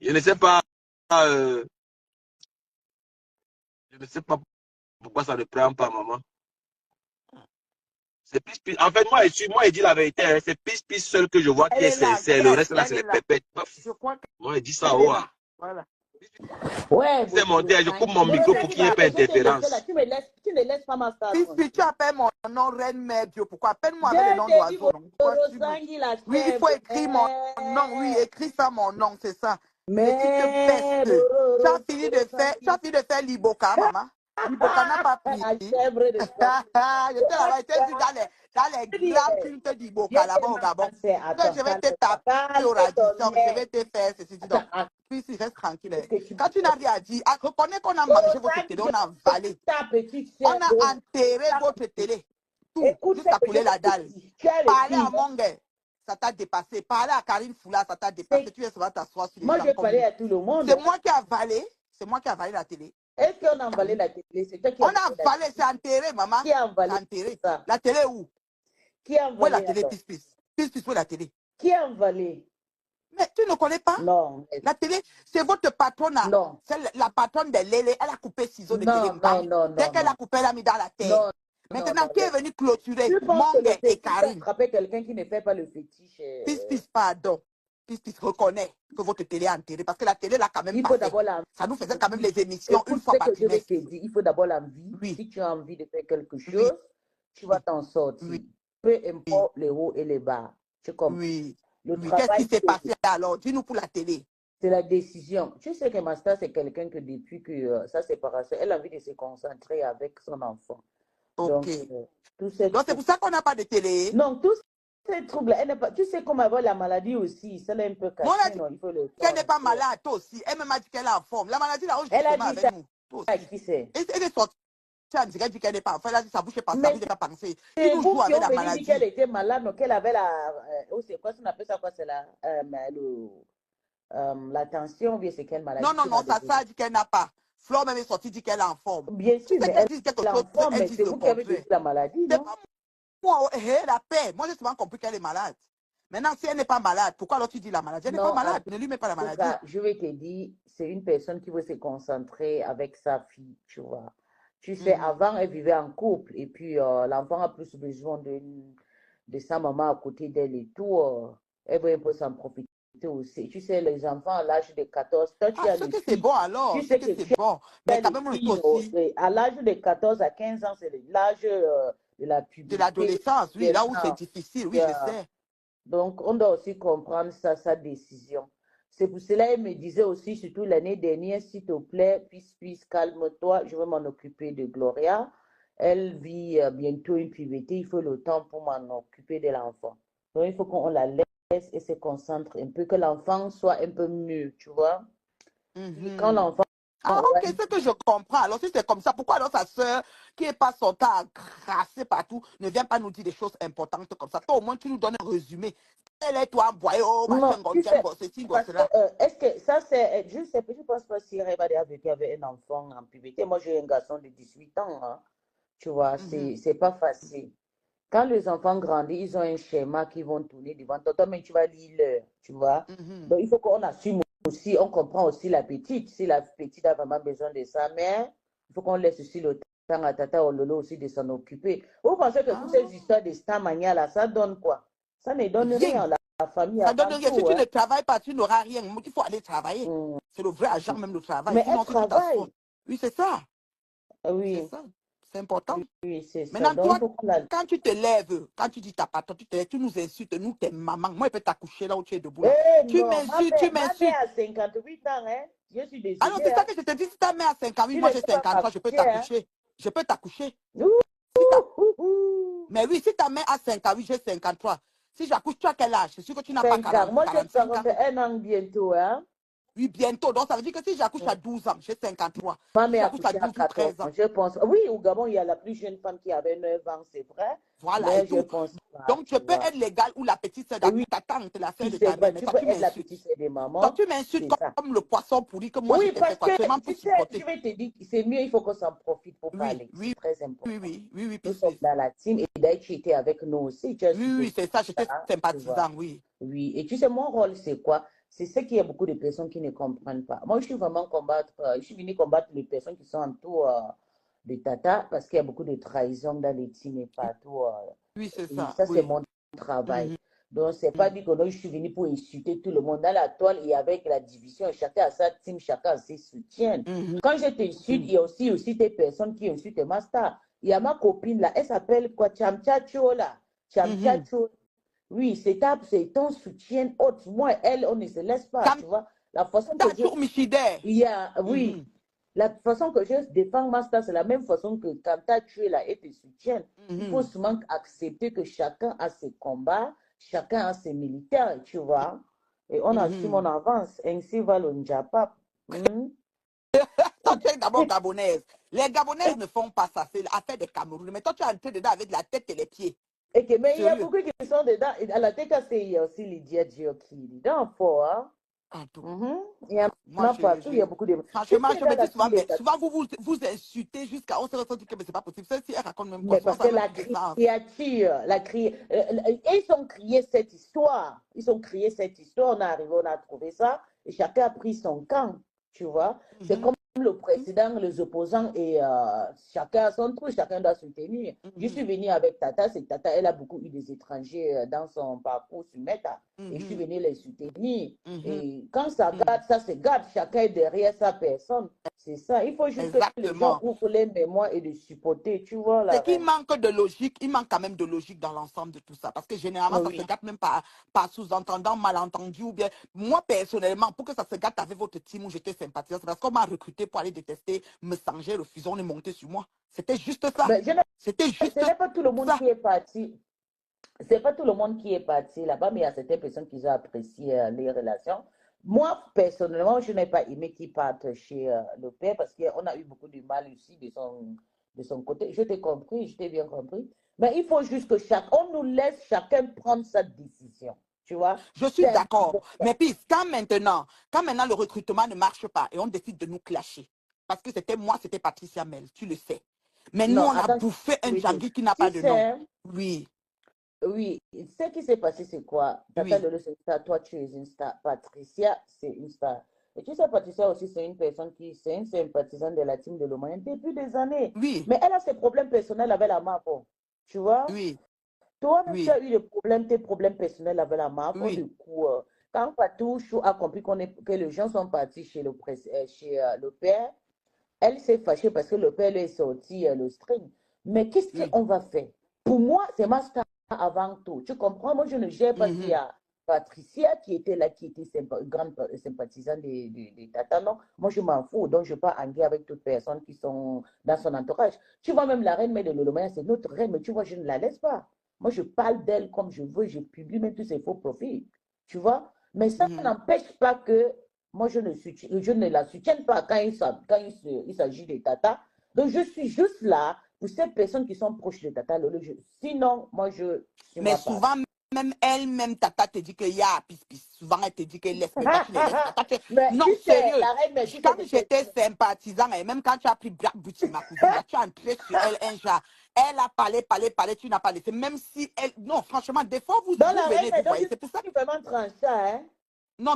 Je ne sais pas, euh, je ne sais pas pourquoi ça ne prend pas, maman. C'est Pis. En fait, moi, je dis la vérité. Hein, c'est Pis seul que je vois qui est sincère. Le reste là, c'est les pépettes. Je crois Moi, je dis ça. qu'elle est là. Voilà. Ouais, C'est monté, je coupe mon micro pour qu'il n'y ait pas d'interférence. Tu ne laisses pas ma star. Si tu appelles mon nom Reine Mère Bio, pourquoi? Appelle-moi avec le nom d'oiseau. Oui, il faut écrire mon nom. Oui, écris ça mon nom, c'est ça. Mais tu te pestes. Tu as fini de faire l'Iboka, maman. L'Iboka n'a pas pris. Je te l'avais dit dans les grands cultes d'Iboka là-bas au Gabon. Je vais te taper au radiation, je vais te faire ceci. Donc, puis il reste tranquille. Quand tu n'as rien à dire, reconnais qu'on a mangé votre télé, on a avalé. On a enterré votre télé. Tout, jusqu'à couler la dalle. Parler à Mongue, ça t'a dépassé. Parler à Karine Foula, ça t'a dépassé. Tu es souvent t'asseoir sur les gens. Moi, je parlais à tout le monde. C'est moi qui ai avalé. C'est moi qui ai avalé la télé. Est-ce qu'on a avalé la télé? C'est toi qui on a avalé, c'est enterré, maman. Qui a avalé? Enterré. La télé où? Qui a avalé? Où est la télé, Pis? Où est la télé? Qui a avalé? Mais tu ne connais pas? Non. La télé, c'est votre patronne. Non. C'est la patronne de Lélé. Elle a coupé ciseaux de télé. Non. Dès qu'elle a coupé, elle a mis dans la terre. Non. Maintenant, qui est venu clôturer Mongue et Karine? Attraper quelqu'un qui ne fait pas le fétiche. Pis, pardon. Pis reconnaît que votre télé est enterrée. Parce que la télé, là, quand même, il faut d'abord ça nous faisait quand même les émissions une fois par trimestre. Il faut d'abord l'envie. Oui. Si tu as envie de faire quelque chose, tu vas t'en sortir. Oui. Peu importe les hauts et les bas. Tu comprends? Oui. Le Qu'est-ce qui s'est passé alors? Dis-nous pour la télé. C'est la décision. Tu sais que Masta, c'est quelqu'un que depuis que sa séparation, elle a envie de se concentrer avec son enfant. Ok. Donc, c'est pour ça qu'on n'a pas de télé. Non, tous ces troubles, tu sais comment avoir la maladie aussi, ça l'a un peu caché. Non, il faut le qu'elle n'est pas malade, toi aussi. Elle m'a dit qu'elle est en forme. La maladie, là, elle a dit avec nous. Qui c'est? Elle est sortie. Elle dit qu'elle n'est pas en forme. Elle a dit ça bouge pas, ça bouge pas penser. C'est vous qui avez dit qu'elle était malade, mais qu'elle avait la... c'est quoi, on appelle ça quoi? C'est la tension, bien c'est quelle maladie? Non, ça dit qu'elle n'a pas. Flore même est sortie, dit qu'elle est en forme. Bien sûr, mais elle dit quelque chose, mais c'est vous qui avez dit la maladie, non? Moi, la paix. Moi, j'ai souvent compris qu'elle est malade. Maintenant, si elle n'est pas malade, pourquoi alors tu dis la maladie? Elle n'est pas malade, ne lui mets pas la maladie. Je vais te dire, c'est une personne qui veut se concentrer avec sa fille, tu vois. Tu sais, avant, elle vivait en couple, et puis l'enfant a plus besoin de sa maman à côté d'elle et tout. Elle veut un peu s'en profiter aussi. Tu sais, les enfants à l'âge de 14, toi, tu as que c'est bon alors, tu sais que c'est bon. Mais quand même, aussi. À l'âge de 14 à 15 ans, c'est l'âge de la puberté. De l'adolescence, oui, là où c'est difficile, oui, je sais. Donc, on doit aussi comprendre sa décision. C'est pour cela qu'elle me disait aussi, surtout l'année dernière, s'il te plaît, puis calme-toi, je vais m'en occuper de Gloria. Elle vit bientôt une puberté, il faut le temps pour m'en occuper de l'enfant. Donc, il faut qu'on la laisse et se concentre un peu, que l'enfant soit un peu mieux, tu vois. Quand l'enfant... ok, c'est que je comprends. Alors, si c'est comme ça, pourquoi alors sa soeur, qui n'est pas son temps à grasser partout, ne vient pas nous dire des choses importantes comme ça? Toi, au moins, tu nous donnes un résumé. Elle est toi envoyé, est-ce que ça, c'est... Je ne pense pas si Rébadé avait un enfant en puberté. Moi, j'ai un garçon de 18 ans. Hein. Tu vois, c'est pas facile. Quand les enfants grandissent, ils ont un schéma qui vont tourner devant toi, mais tu vas lire l'heure, tu vois. Donc, il faut qu'on assume aussi, on comprend aussi la petite, si la petite a vraiment besoin de ça, mais il faut qu'on laisse aussi le temps à Tata Ololo aussi de s'en occuper. Vous pensez que toutes ces histoires de Stamania là, ça donne quoi? Ça ne donne rien, la famille. Ça donne rien. Si tu ne travailles pas, tu n'auras rien. Il faut aller travailler. C'est le vrai agent même, le travail. Mais elle travaille. Oui, c'est ça. Oui. C'est ça. C'est important. Oui, c'est ça. Maintenant, toi, quand tu te lèves, quand tu dis ta patronne, tu te lèves, tu nous insultes, nous, tes mamans. Moi, je peux t'accoucher là où tu es debout. Tu m'insultes, tu m'insultes. Ma mère a 58 ans, hein. Je suis désolée. Alors, c'est ça que je te dis. Si ta mère a 58, moi j'ai 53, je peux t'accoucher. Je peux t'accoucher. Mais oui, si ta mère a 58, j'ai 53. Si j'accouche, tu as quel âge? C'est sûr que tu n'as pas 40 ans. Moi, j'ai 41 ans bientôt, hein. Oui, bientôt. Donc, ça veut dire que si j'accouche à 12 ans, j'ai 53. Ma mère a accouché à 12 ou 13 ans. Je pense. Oui, au Gabon, il y a la plus jeune femme qui avait 9 ans, c'est vrai. Voilà, et tout. Donc, je peux être légale ou la petite sœur de ta tante, la sœur de ta mère. Tu peux être la petite sœur de maman. Donc, tu m'insultes comme le poisson pourri que moi, je te fais quoi? Tu sais, je vais te dire que c'est mieux, il faut qu'on s'en profite pour parler. C'est très important. Oui. Nous sommes dans la team et d'ailleurs, tu étais avec nous aussi. Oui, c'est ça, j'étais sympathisant, oui. Oui, et tu sais, mon rôle, c'est quoi? C'est ce qu'il y a beaucoup de personnes qui ne comprennent pas. Moi, je suis vraiment je suis venue combattre les personnes qui sont autour de Tata parce qu'il y a beaucoup de trahison dans les teams et partout. Oui, c'est Et ça. ça, c'est Oui. mon travail. Mhm. Donc, c'est pas dit que non, je suis venue pour insulter tout le monde. Dans la toile, il y avait la division. Chacun a sa team, chacun a ses soutiens. Mhm. Quand je t'insulte, il y a aussi des personnes qui insultent ma star. Il y a ma copine là, elle s'appelle quoi? Chamchacho là. Chamchacho. Oui, c'est ton soutien haute. Moi, elle, on ne se laisse pas, tu vois. La façon que je... Il y a, oui, la façon que je défends ma star, c'est la même façon que quand tu as tué là et te soutiennent. Il faut seulement accepter que chacun a ses combats, chacun a ses militaires, tu vois. Et on assume, on avance. Ainsi va le Njapap. Toi, tu es d'abord gabonaise. Les Gabonaises ne font pas ça. C'est l'affaire des Camerounais. Mais toi, tu es entré dedans avec la tête et les pieds. Et que, mais il y a Sérieux. beaucoup qui sont dedans. À la tête, il y a aussi Lydia Dioki. Dedans, fort, hein. Il y en Moi, a partout, il y a beaucoup de... franchement, je me dis souvent, mais les... souvent vous insultez jusqu'à... On se dit que c'est pas possible. Celle-ci, elle raconte même quoi. Mais parce que la créature, ils ont créé cette histoire. Ils ont créé cette histoire, on est arrivé, on a trouvé ça, et chacun a pris son camp, tu vois. C'est comme le président, les opposants, et chacun a son truc, chacun doit soutenir. Je suis venue avec Tata, c'est Tata, elle a beaucoup eu des étrangers dans son parcours sur Meta, et je suis venue les soutenir. Et quand ça garde, ça se garde, chacun est derrière sa personne. C'est ça, il faut juste que les gens ouvrent les mémoires et les supporter, tu vois. C'est qu'il manque de logique, il manque quand même de logique dans l'ensemble de tout ça. Parce que généralement, ça se gâte même par sous-entendant, malentendu ou bien. Moi, personnellement, pour que ça se gâte avec votre team où j'étais sympathisante, c'est parce qu'on m'a recruté pour aller détester, me sanger, refuser, on est monté sur moi. C'était juste ça. C'était juste ça. Ce n'est pas tout le monde qui est parti. C'est pas tout le monde qui est parti là-bas, mais il y a certaines personnes qui ont apprécié les relations. Moi, personnellement, je n'ai pas aimé qu'ils partent chez le père parce qu'on a eu beaucoup de mal ici de son côté. Je t'ai compris, je t'ai bien compris. Mais il faut juste que on nous laisse chacun prendre sa décision. Tu vois? Je suis d'accord. Mais puis, quand maintenant le recrutement ne marche pas et on décide de nous clasher, parce que c'était moi, c'était Patricia Mel, tu le sais. Mais nous, on a bouffé un Djangui qui n'a pas de nom. Oui. Oui, ce qui s'est passé, c'est quoi? Tata Lolo, c'est une star, toi, tu es une star. Patricia, c'est une star. Et tu sais, Patricia aussi, c'est une personne c'est une sympathisante de la team de l'Omoyen depuis des années. Oui. Mais elle a ses problèmes personnels avec la MAFO. Tu vois? Oui. Toi-même, tu as eu tes problèmes personnels avec la MAFO. Du coup, quand Patouchou a compris que les gens sont partis chez le père, elle s'est fâchée parce que le père lui est sorti le string. Mais qu'est-ce qu'on va faire? Pour moi, c'est ma star avant tout. Tu comprends? Moi, je ne gère pas s'il y a Patricia qui était là, qui était grande sympathisante des Tata. Non, moi, je m'en fous. Donc, je ne vais pas en guerre avec toutes les personnes qui sont dans son entourage. Tu vois, même la reine mère de Lolomaya, c'est notre reine, mais tu vois, je ne la laisse pas. Moi, je parle d'elle comme je veux. Je publie même tous ses faux profils. Tu vois? Mais ça n'empêche pas que moi, je ne la soutiens pas quand il s'agit des Tata. Donc, je suis juste là pour ces personnes qui sont proches de Tata Lolo. Sinon, moi, je suis Mais souvent, même elle-même, Tata te dit qu'il y a pis. Souvent, elle te dit qu'elle laisse, mais toi, tu ne laisses pas. Non, sérieux. Quand j'étais sympathisant, et même quand tu as pris Black Beauty, ma cousine, là, tu as entré sur elle un genre. Elle a parlé, tu n'as pas laissé. Même si elle... Non, franchement, des fois, vous venez, vous voyez. C'est pour ça. Tu vraiment tranché, hein? Non,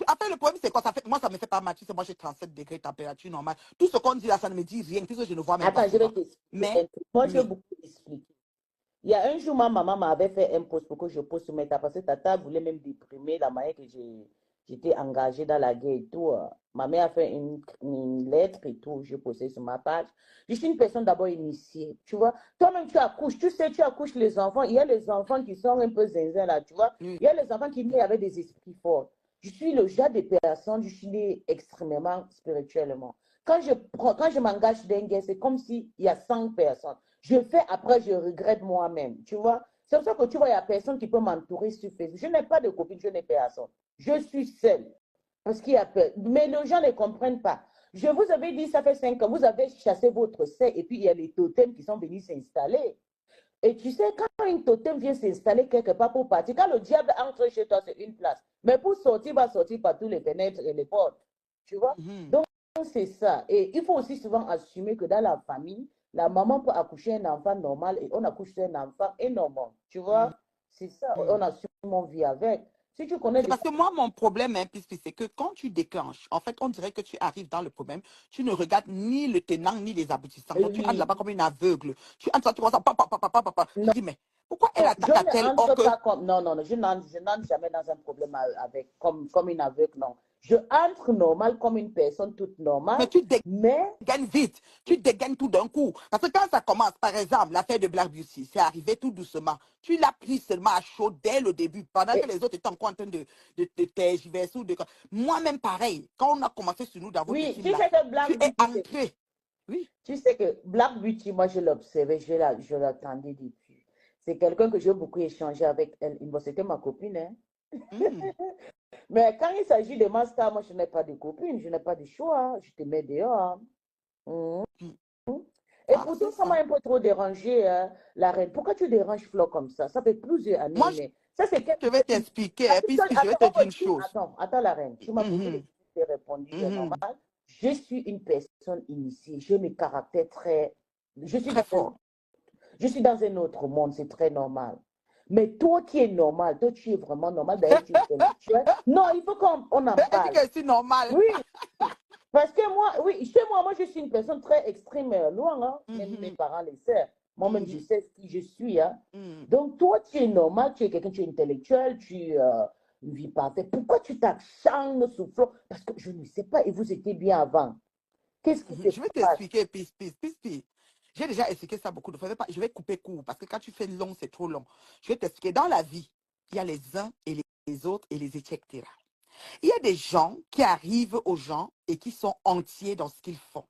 après, le problème, c'est quoi? Moi, ça me fait pas mal. Tu sais, moi, j'ai 37 degrés température normale. Tout ce qu'on dit là, ça ne me dit rien, puisque je ne vois même pas. Attends, je vais t'expliquer. Mais, moi, je vais beaucoup t'expliquer. Il y a un jour, ma maman m'avait fait un post pour que je poste sur Meta parce que Tata voulait même déprimer la manière que j'étais engagée dans la guerre et tout. Ma mère a fait une lettre et tout, je postais sur ma page. Je suis une personne d'abord initiée, tu vois. Toi-même, tu accouches, tu sais, tu accouches les enfants. Il y a les enfants qui sont un peu zinzin là, tu vois. Il y a les enfants qui naissent avec des esprits forts. Je suis le genre de personne, je suis née extrêmement spirituellement. Quand je m'engage dans une guerre, c'est comme s'il y a 100 personnes. Je fais, après, je regrette moi-même, tu vois. C'est pour ça que tu vois, il n'y a personne qui peut m'entourer sur Facebook. Je n'ai pas de copine, je n'ai personne. Je suis seule. Parce qu'il y a peur. Mais les gens ne comprennent pas. Je vous avais dit, ça fait 5 ans, vous avez chassé votre sein et puis il y a les totems qui sont venus s'installer. Et tu sais, quand un totem vient s'installer quelque part pour partir, quand le diable entre chez toi, c'est une place. Mais pour sortir, il va sortir par tous les fenêtres et les portes. Tu vois? Donc, c'est ça. Et il faut aussi souvent assumer que dans la famille, la maman peut accoucher un enfant normal et on accouche un enfant énorme. Tu vois? C'est ça. On assume, on vit avec. Si tu connais C'est déjà... parce que moi, mon problème, hein, c'est que quand tu déclenches, en fait, on dirait que tu arrives dans le problème, tu ne regardes ni le tenant ni les aboutissants. Donc, tu entres Oui. là-bas comme une aveugle. Tu entres, tu vois ça, papa, papa, papa, papa. Je Non, dis, mais pourquoi elle non, je attaque à tel or n'entre que... pas comme... Non, non, non, je n'entre jamais dans un problème avec, comme une aveugle, non. Je entre normal comme une personne toute Mais normale, tu mais... dégaines vite, tu dégaines tout d'un coup. Parce que quand ça commence, par exemple, l'affaire de Black Beauty, c'est arrivé tout doucement. Tu l'as pris seulement à chaud dès le début, pendant que et- les autres étaient encore en train de tergiverser ou de... Moi-même, pareil, quand on a commencé sur nous dans votre oui, team tu là, sais que tu Black es Beauty, ancré. Oui. tu sais que Black Beauty, moi, je l'observais, je l'attendais depuis. C'est quelqu'un que j'ai beaucoup échangé avec elle. Bon, c'était ma copine, hein. Mm. Mais quand il s'agit de Master, moi, je n'ai pas de copine, je n'ai pas de choix. Je te mets dehors. Mhm. Mm. Et Ah, pourtant, c'est ça m'a ça. un peu trop dérangé, hein, la reine. Pourquoi tu déranges Flo comme ça? Ça fait plusieurs années, Moi, mais ça, c'est quelque je vais t'expliquer, hein, puis je vais te Attends, dire une chose. attends, attends, la reine. Tu m'as posé des Mhm. questions, j'ai répondu, c'est Mhm. normal. Je suis une personne initiée. J'ai mes caractères très. Je suis Très dans un, fort. je suis dans un autre monde, c'est très normal. Mais toi qui es normal, toi tu es vraiment normal. D'ailleurs, tu es intellectuel. Non, il faut qu'on en Elle dit parle. que je suis normale. Oui, parce que moi, oui, chez moi, je suis une personne très extrême, loin, hein. Même mes Mhm. parents le savent. Moi-même, je Mhm. sais qui je suis, hein. Mhm. Donc, toi, tu es normal, tu es quelqu'un, tu es intellectuel, tu ne vis pas fait. Pourquoi tu t'acharnes sur Flo? Parce que je ne sais pas, et vous étiez bien avant. Qu'est-ce qui se Je vais passe? t'expliquer, puis. J'ai déjà expliqué ça beaucoup de fois. Je vais couper court parce que quand tu fais long, c'est trop long. Je vais t'expliquer. Dans la vie, il y a les uns et les autres et les etc. Il y a des gens qui arrivent aux gens et qui sont entiers dans ce qu'ils font.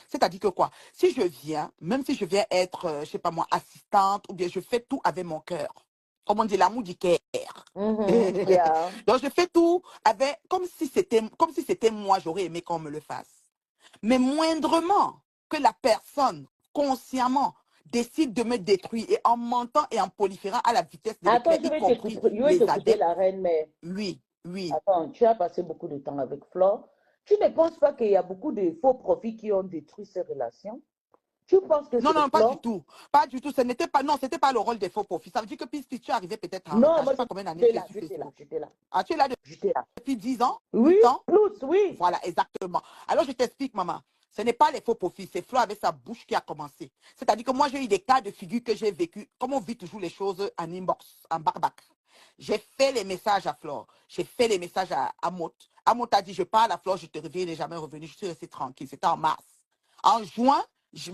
C'est-à-dire que quoi? Si je viens, même si je viens être, je sais pas moi, assistante, ou bien je fais tout avec mon cœur. Comme on dit, l'amour du cœur. Yeah. Donc je fais tout avec, comme si c'était moi, j'aurais aimé qu'on me le fasse. Mais moindrement que la personne, consciemment, décide de me détruire et en mentant et en proliférant à la vitesse de Attends, l'éclair, y compris je vais te les couper adeptes, la reine, mais oui, oui. attends, tu as passé beaucoup de temps avec Flo. Tu ne penses pas qu'il y a beaucoup de faux profits qui ont détruit ces relations? Tu penses que Non, c'est non, pas du Flo? tout. Pas du tout. Ce n'était pas, non, c'était pas le rôle des faux profits. Ça veut dire que puis tu es arrivé peut-être en Non, retard. Je moi sais pas combien d'années j'étais tu es là, sur j'étais là, Facebook. j'étais là, Ah, tu es là j'étais là. depuis 10 ans, Oui, 8 ans? plus, oui. Voilà, exactement. Alors, je t'explique, maman. Ce n'est pas les faux profits, c'est Flo avec sa bouche qui a commencé. C'est-à-dire que moi, j'ai eu des cas de figure que j'ai vécu, comme on vit toujours les choses en inbox, en barbac. J'ai fait les messages à Flore, j'ai fait les messages à Mot. Amot a dit, je parle à Flore, je te reviens, il n'est jamais revenu, je suis restée tranquille. C'était en mars. En juin,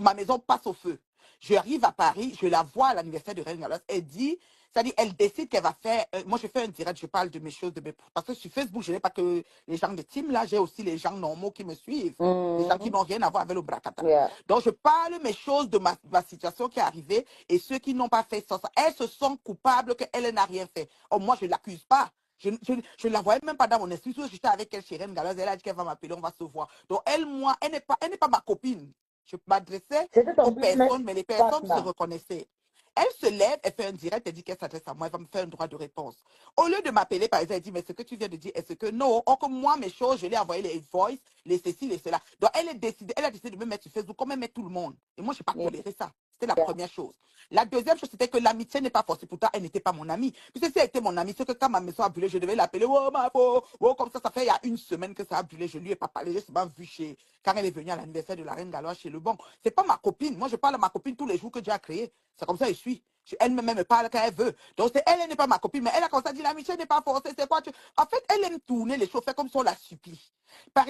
ma maison passe au feu. Je arrive à Paris, je la vois à l'anniversaire de Reine Galos. Elle dit, c'est-à-dire, elle décide qu'elle va faire. Moi, je fais un direct, je parle de mes choses, parce que sur Facebook, je n'ai pas que les gens de team, là, j'ai aussi les gens normaux qui me suivent. Les gens qui Mhm. n'ont rien à voir avec le bracata. Yeah. Donc, je parle mes choses de ma situation qui est arrivée et ceux qui n'ont pas fait ça. Elles se sont coupables qu'elle n'a rien fait. Oh, moi, je ne l'accuse pas. Je ne la voyais même pas dans mon esprit. J'étais avec elle chez Reine Galoise. Elle a dit qu'elle va m'appeler, on va se voir. Donc, elle, moi, elle n'est pas ma copine. Je m'adressais C'était aux ton business personnes, mais les personnes se partner. reconnaissaient. Elle se lève, elle fait un direct, elle dit qu'elle s'adresse à moi, elle va me faire un droit de réponse. Au lieu de m'appeler, par exemple, elle dit, mais ce que tu viens de dire, est-ce que non? Or que moi, mes choses, je lui ai envoyé les voice, les ceci, les cela. Donc, elle a décidé de me mettre sur Facebook, comme elle met tout le monde. Et moi, je n'ai pas Yeah. toléré ça. C'était la première chose. La deuxième chose, c'était que l'amitié n'est pas forcée. Pourtant, elle n'était pas mon amie. Puisque si elle était mon amie, c'est que quand ma maison a brûlé, je devais l'appeler. Oh, ma peau. Oh, comme ça fait il y a une semaine que ça a brûlé. Je lui ai pas parlé. J'ai seulement vu quand elle est venue à l'anniversaire de la reine Galois chez le bon. C'est pas ma copine. Moi, je parle à ma copine tous les jours que Dieu a créé. C'est comme ça, je suis. Elle-même me parle quand elle veut. Donc, elle n'est pas ma copine, mais elle a commencé à dire l'amitié n'est pas forcée. C'est quoi En fait, elle aime tourner les choses, faire comme si on la supplie. Par